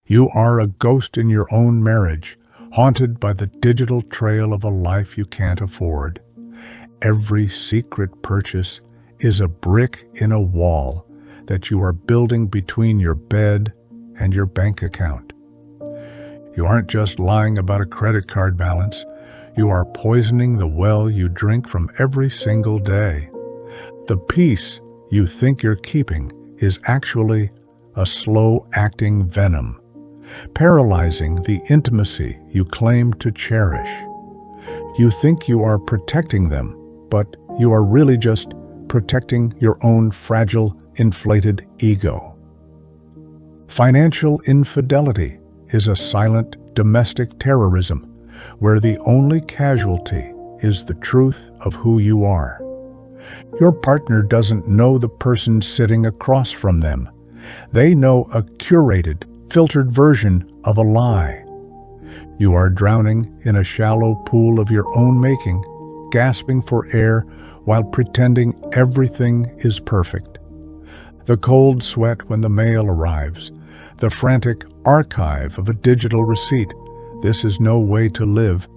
You are a ghost in your own marriage, haunted by the digital trail of a life you can't afford. Every secret purchase is a brick in a wall that you are building between your bed and your bank account. You aren't just lying about a credit card balance, you are poisoning the well you drink from every single day. The peace you think you're keeping is actually a slow-acting venom, paralyzing the intimacy you claim to cherish. You think you are protecting them, but you are really just protecting your own fragile, inflated ego. Financial infidelity is a silent domestic terrorism where the only casualty is the truth of who you are. Your partner doesn't know the person sitting across from them. They know a curated, filtered version of a lie. You are drowning in a shallow pool of your own making, gasping for air while pretending everything is perfect. The cold sweat when the mail arrives, the frantic archive of a digital receipt. This is no way to live.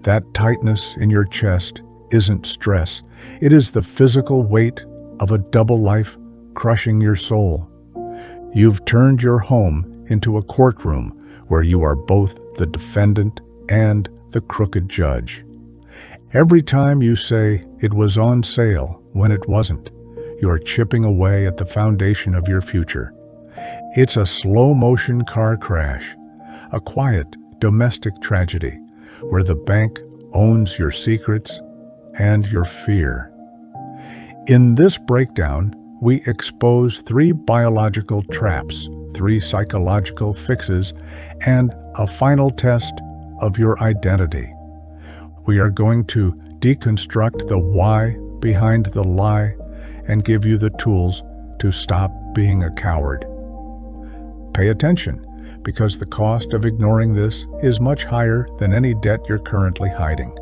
That tightness in your chest isn't stress. It is the physical weight of a double life crushing your soul. You've turned your home into a courtroom where you are both the defendant and the crooked judge. Every time you say it was on sale when it wasn't, you are chipping away at the foundation of your future. It's a slow-motion car crash, a quiet domestic tragedy where the bank owns your secrets and your fear. In this breakdown, we expose 3 biological traps, 3 psychological fixes, and a final test of your identity. We are going to deconstruct the why behind the lie and give you the tools to stop being a coward. Pay attention, because the cost of ignoring this is much higher than any debt you're currently hiding.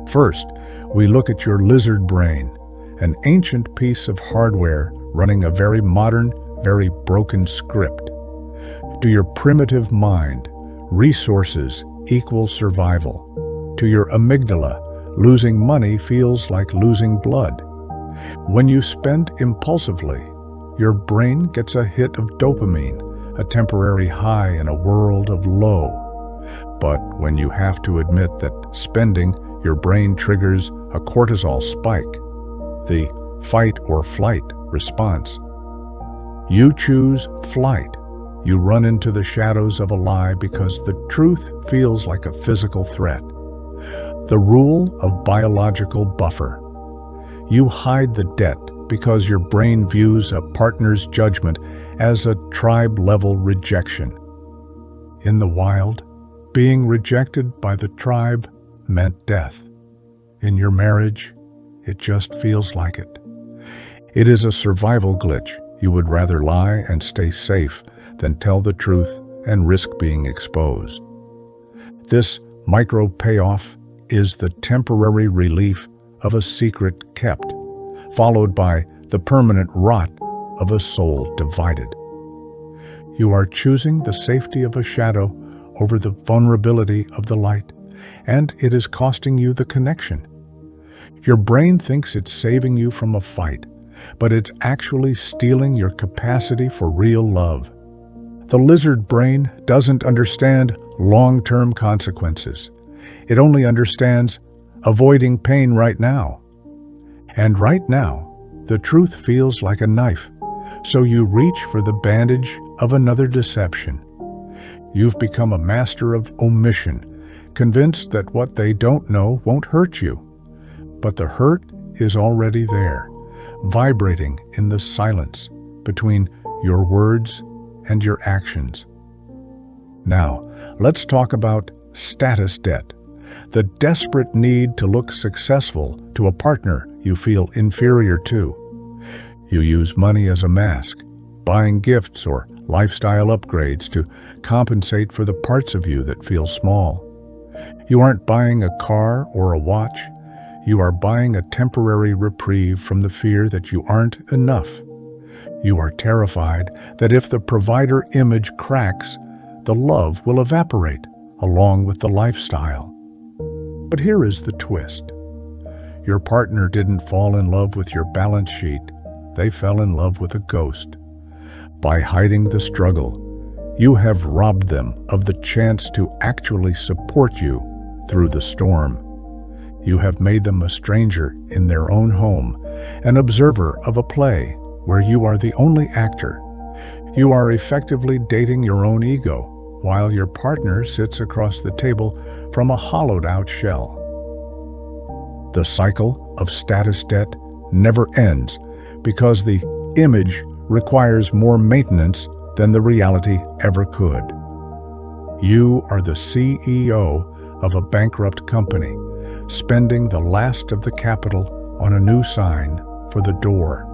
First, we look at your lizard brain, an ancient piece of hardware running a very modern, very broken script. To your primitive mind, resources equal survival. To your amygdala, losing money feels like losing blood. When you spend impulsively, your brain gets a hit of dopamine, a temporary high in a world of low. But when you have to admit that spending, your brain triggers a cortisol spike, the fight or flight response. You choose flight. You run into the shadows of a lie because the truth feels like a physical threat. The rule of biological buffer. You hide the debt because your brain views a partner's judgment as a tribe-level rejection. In the wild, being rejected by the tribe meant death. In your marriage, it just feels like it. It is a survival glitch. You would rather lie and stay safe than tell the truth and risk being exposed. This micro payoff is the temporary relief of a secret kept, followed by the permanent rot of a soul divided. You are choosing the safety of a shadow over the vulnerability of the light, and it is costing you the connection. Your brain thinks it's saving you from a fight, but it's actually stealing your capacity for real love. The lizard brain doesn't understand long-term consequences. It only understands avoiding pain right now. And right now, the truth feels like a knife, so you reach for the bandage of another deception. You've become a master of omission, convinced that what they don't know won't hurt you. But the hurt is already there, vibrating in the silence between your words and your actions. Now, let's talk about status debt, the desperate need to look successful to a partner you feel inferior to. You use money as a mask, buying gifts or lifestyle upgrades to compensate for the parts of you that feel small. You aren't buying a car or a watch. You are buying a temporary reprieve from the fear that you aren't enough. You are terrified that if the provider image cracks, the love will evaporate along with the lifestyle. But here is the twist. Your partner didn't fall in love with your balance sheet. They fell in love with a ghost. By hiding the struggle, you have robbed them of the chance to actually support you through the storm. You have made them a stranger in their own home, an observer of a play where you are the only actor. You are effectively dating your own ego, while your partner sits across the table from a hollowed-out shell. The cycle of status debt never ends because the image requires more maintenance than the reality ever could. You are the CEO of a bankrupt company, spending the last of the capital on a new sign for the door.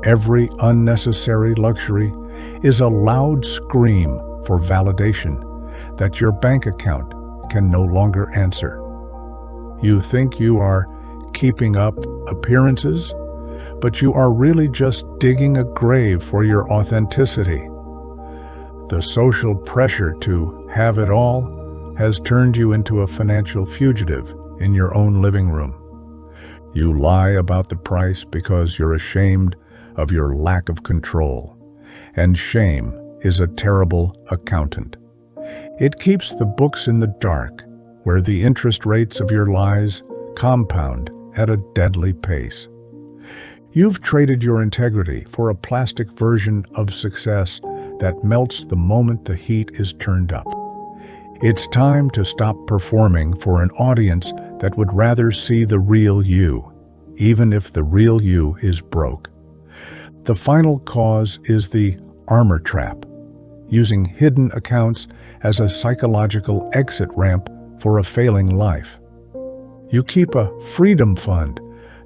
Every unnecessary luxury is a loud scream for validation that your bank account can no longer answer. You think you are keeping up appearances, but you are really just digging a grave for your authenticity. The social pressure to have it all has turned you into a financial fugitive in your own living room. You lie about the price because you're ashamed of your lack of control, and shame is a terrible accountant. It keeps the books in the dark, where the interest rates of your lies compound at a deadly pace. You've traded your integrity for a plastic version of success that melts the moment the heat is turned up. It's time to stop performing for an audience that would rather see the real you, even if the real you is broke. The final cause is the armor trap, using hidden accounts as a psychological exit ramp for a failing life. You keep a freedom fund,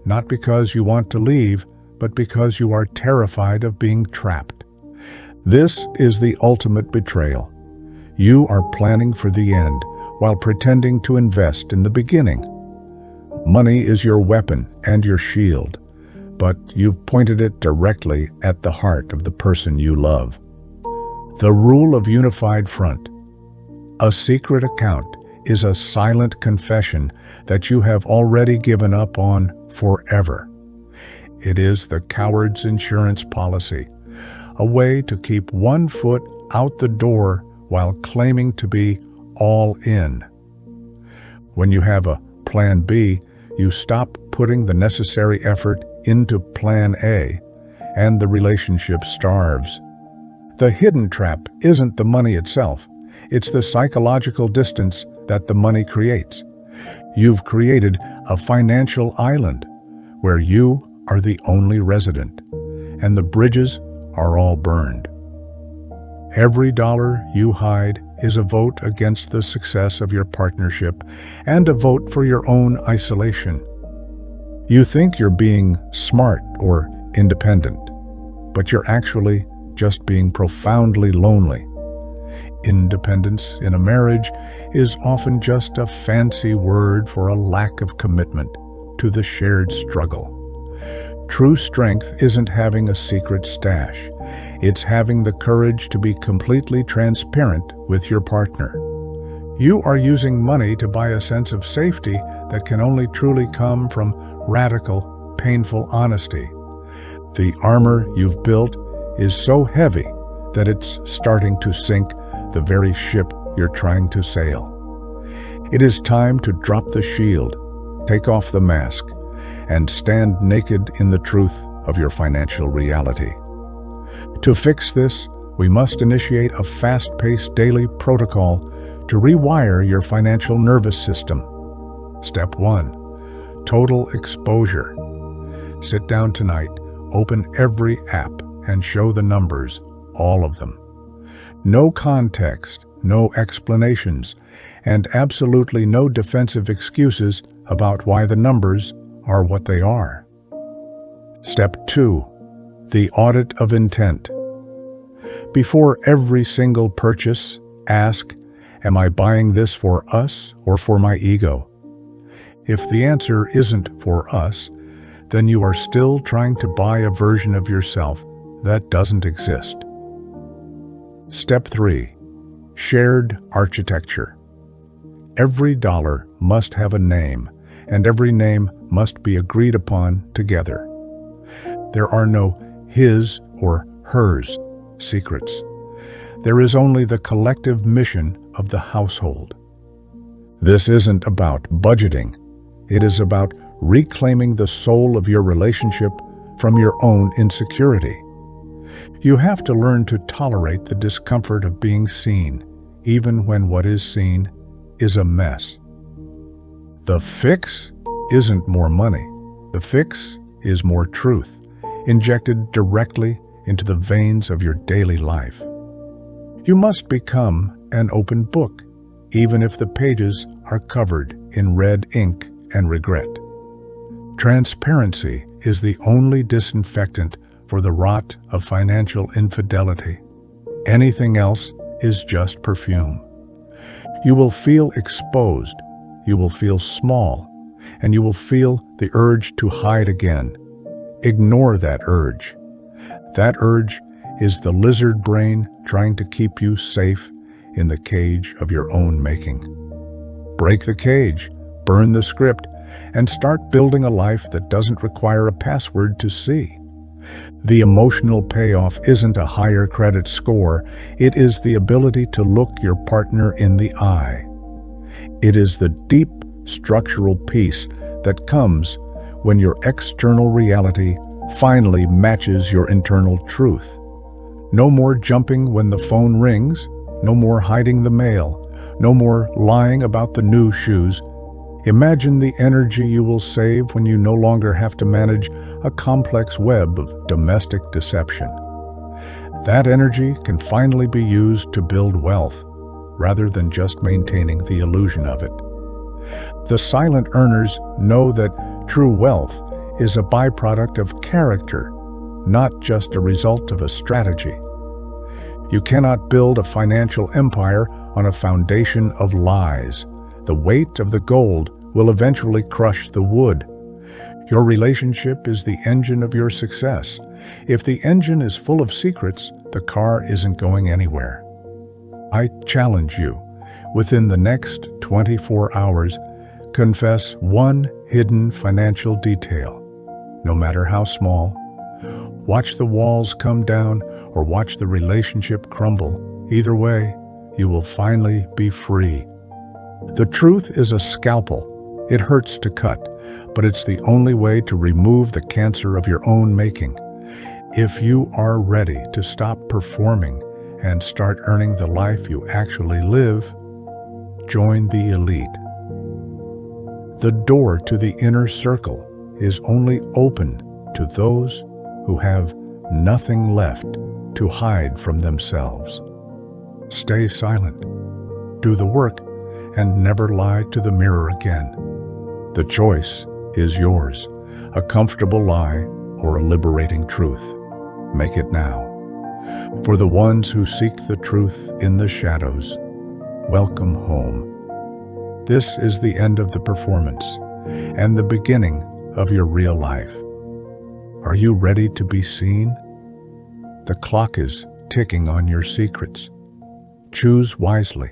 not because you want to leave, but because you are terrified of being trapped. This is the ultimate betrayal. You are planning for the end while pretending to invest in the beginning. Money is your weapon and your shield, but you've pointed it directly at the heart of the person you love. The rule of unified front. A secret account is a silent confession that you have already given up on forever. It is the coward's insurance policy, a way to keep one foot out the door while claiming to be all in. When you have a plan B, you stop putting the necessary effort into plan A, and the relationship starves. The hidden trap isn't the money itself, it's the psychological distance that the money creates. You've created a financial island where you are the only resident, and the bridges are all burned. Every dollar you hide is a vote against the success of your partnership and a vote for your own isolation. You think you're being smart or independent, but you're actually just being profoundly lonely. Independence in a marriage is often just a fancy word for a lack of commitment to the shared struggle. True strength isn't having a secret stash. It's having the courage to be completely transparent with your partner. You are using money to buy a sense of safety that can only truly come from radical, painful honesty. The armor you've built is so heavy that it's starting to sink the very ship you're trying to sail. It is time to drop the shield, take off the mask, and stand naked in the truth of your financial reality. To fix this, we must initiate a fast-paced daily protocol to rewire your financial nervous system. Step 1. Total exposure. Sit down tonight, open every app, and show the numbers, all of them. No context, no explanations, and absolutely no defensive excuses about why the numbers are what they are. Step 2. The audit of intent. Before every single purchase, ask, am I buying this for us or for my ego? If the answer isn't for us, then you are still trying to buy a version of yourself that doesn't exist. Step 3. shared architecture. Every dollar must have a name, and every name must be agreed upon together. There are no his or hers secrets. There is only the collective mission of the household. This isn't about budgeting. It is about reclaiming the soul of your relationship from your own insecurity. You have to learn to tolerate the discomfort of being seen, even when what is seen is a mess. The fix isn't more money. The fix is more truth, injected directly into the veins of your daily life. You must become an open book, even if the pages are covered in red ink and regret. Transparency is the only disinfectant for the rot of financial infidelity. Anything else is just perfume. You will feel exposed, you will feel small, and you will feel the urge to hide again. Ignore that urge. That urge is the lizard brain trying to keep you safe in the cage of your own making. Break the cage, burn the script, and start building a life that doesn't require a password to see. The emotional payoff isn't a higher credit score, it is the ability to look your partner in the eye. It is the deep structural peace that comes when your external reality finally matches your internal truth. No more jumping when the phone rings, no more hiding the mail, no more lying about the new shoes. Imagine the energy you will save when you no longer have to manage a complex web of domestic deception. That energy can finally be used to build wealth, rather than just maintaining the illusion of it. The silent earners know that true wealth is a byproduct of character, not just a result of a strategy. You cannot build a financial empire on a foundation of lies. The weight of the gold will eventually crush the wood. Your relationship is the engine of your success. If the engine is full of secrets, the car isn't going anywhere. I challenge you, within the next 24 hours, confess one hidden financial detail, no matter how small. Watch the walls come down or watch the relationship crumble. Either way, you will finally be free. The truth is a scalpel. It hurts to cut, but it's the only way to remove the cancer of your own making. If you are ready to stop performing and start earning the life you actually live, join the elite. The door to the inner circle is only open to those who have nothing left to hide from themselves. Stay silent, do the work, and never lie to the mirror again. The choice is yours, a comfortable lie or a liberating truth. Make it now. For the ones who seek the truth in the shadows, welcome home. This is the end of the performance and the beginning of your real life. Are you ready to be seen? The clock is ticking on your secrets. Choose wisely.